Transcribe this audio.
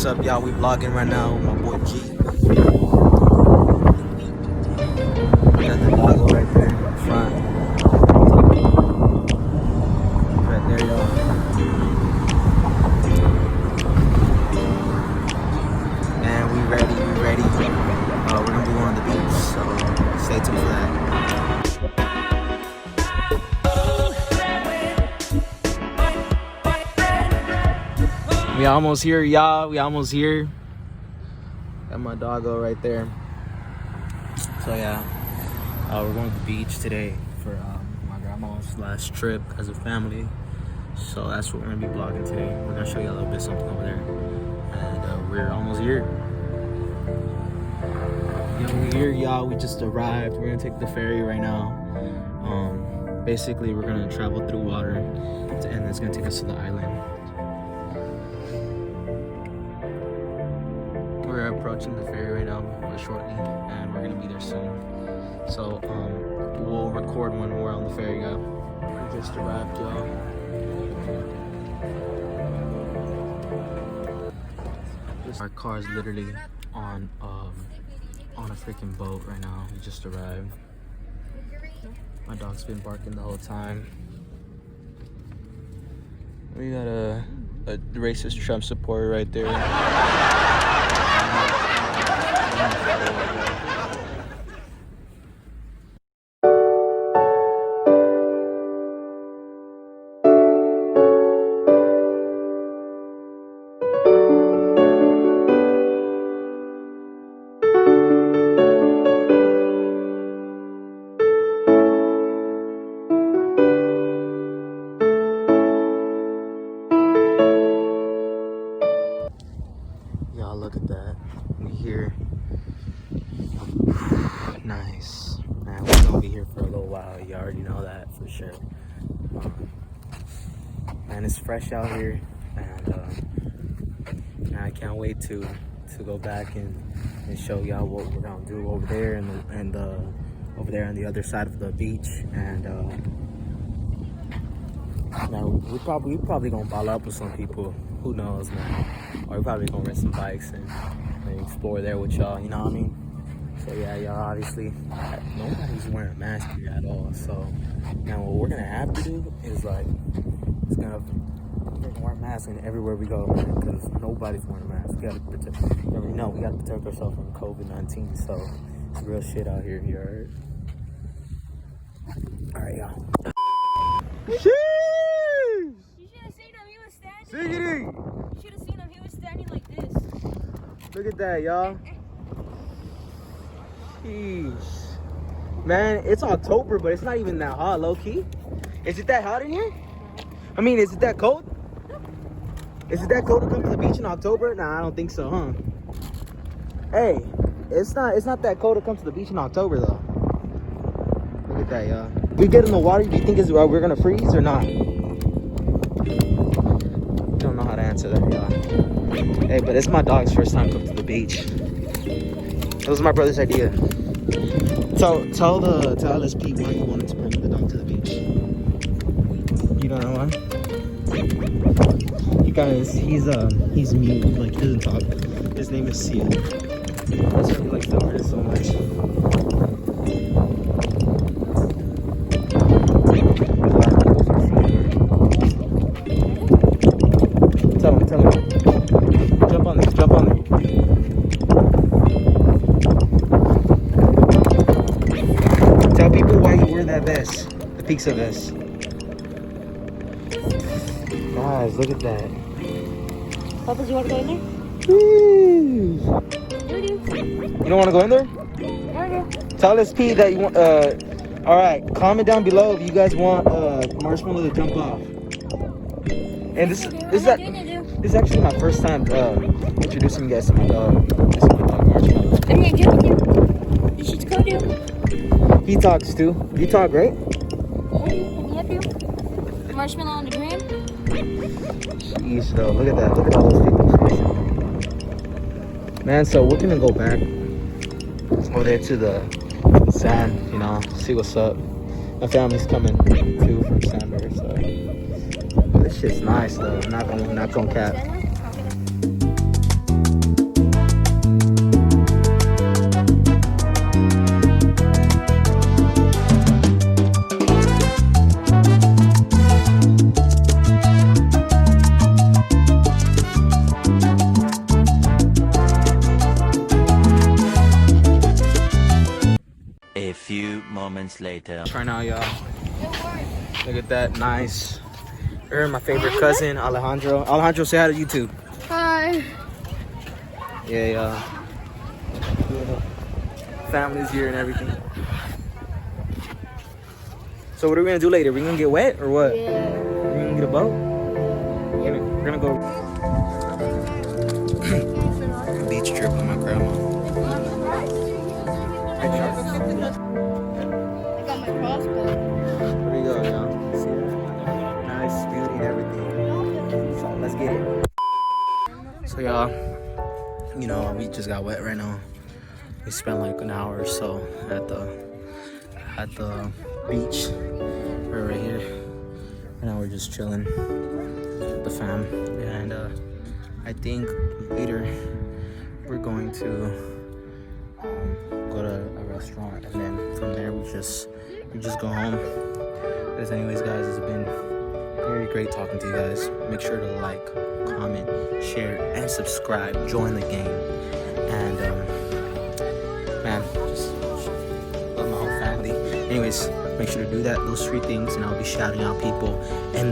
up, y'all? We vlogging right now with my boy G. Got the doggo right there in front. Right there, y'all. And we ready. We're gonna be going to the beach, so stay tuned for that. We almost here, y'all. We almost here. Got my doggo right there. So yeah, we're going to the beach today for my grandma's last trip as a family. So that's what we're gonna be vlogging today. We're gonna show you a little bit something over there, and we're almost here. Yeah, we're here, y'all. We just arrived. We're gonna take the ferry right now. Basically, we're gonna travel through water, and it's gonna take us to the island. We're approaching the ferry right now shortly, and we're gonna be there soon. So we'll record when we're on the ferry, guys. We just arrived, y'all. Our car is literally on a freaking boat right now. We just arrived. My dog's been barking the whole time. We got a racist Trump supporter right there. Y'all, look at that. We here. Nice. Man, we're gonna be here for a little while. You already know that for sure. Man, it's fresh out here, and I can't wait to go back and show y'all what we're gonna do over there and over there on the other side of the beach. And now we probably gonna ball up with some people. Who knows, man? Or we're probably gonna rent some bikes and explore there with y'all. You know what I mean? So yeah, y'all, obviously nobody's wearing a mask here at all. So now what we're gonna have to do is we're gonna wear a mask everywhere we go, because nobody's wearing a mask. We gotta protect. We gotta protect ourselves from COVID-19. So it's real shit out here. You heard? All right, y'all. You should have seen him. He was standing. Siggity! You should have seen him. He was standing like this. Look at that, y'all. Jeez. Man, it's October, but it's not even that hot, low key. Is it that hot in here? I mean, is it that cold? Is it that cold to come to the beach in October? Nah, I don't think so, huh? Hey, it's not that cold to come to the beach in October though. Look at that, y'all. We get in the water, do you think we're gonna freeze or not? Don't know how to answer that, y'all. Hey, but it's my dog's first time coming to the beach. It was my brother's idea. Tell LSP why you wanted to bring the dog to the beach. You don't know why? You guys, he's mute, like he doesn't talk. His name is Sia. That's why he likes the artist so much. Tell him. Jump on there. Tell people why you wear that vest, the pizza vest. Guys, look at that. Papa, do you want to go in there? You don't want to go in there? Tell SP that you want. All right, comment down below if you guys want Marshmallow to jump off. And this is actually my first time introducing you guys to my dog. This is my dog Marshmallow. I'm gonna jump with you. You should go do. He talks too. You talk, right? Let me help you. Marshmallow on the gram. Jeez, though. Look at that. Look at all those people. Man, so we're gonna go back over there to the sand, you know, see what's up. My family's coming too from Sandberg, so. But this shit's nice though. I'm not gonna cap. later. Right now, y'all. Look at that, nice. Her, my favorite cousin, Alejandro. Alejandro, say hi to YouTube. Hi. Yeah, y'all. Family's here and everything. So what are we gonna do later? We gonna get wet or what? Yeah. We gonna get a boat? We're gonna go beach trip with my grandma. I got my crossbow. There we go, y'all. See that? Nice, beauty, and everything. So let's get it. So y'all, you know, we just got wet right now. We spent like an hour or so at the beach. We're right here. And now we're just chilling with the fam. And I think later we're going to go to a restaurant, and then from there we just go home. But anyways, guys, it's been very great talking to you guys. Make sure to like, comment, share, and subscribe. Join the game. And man, just love my whole family. Anyways, make sure to do that, those 3 things, and I'll be shouting out people in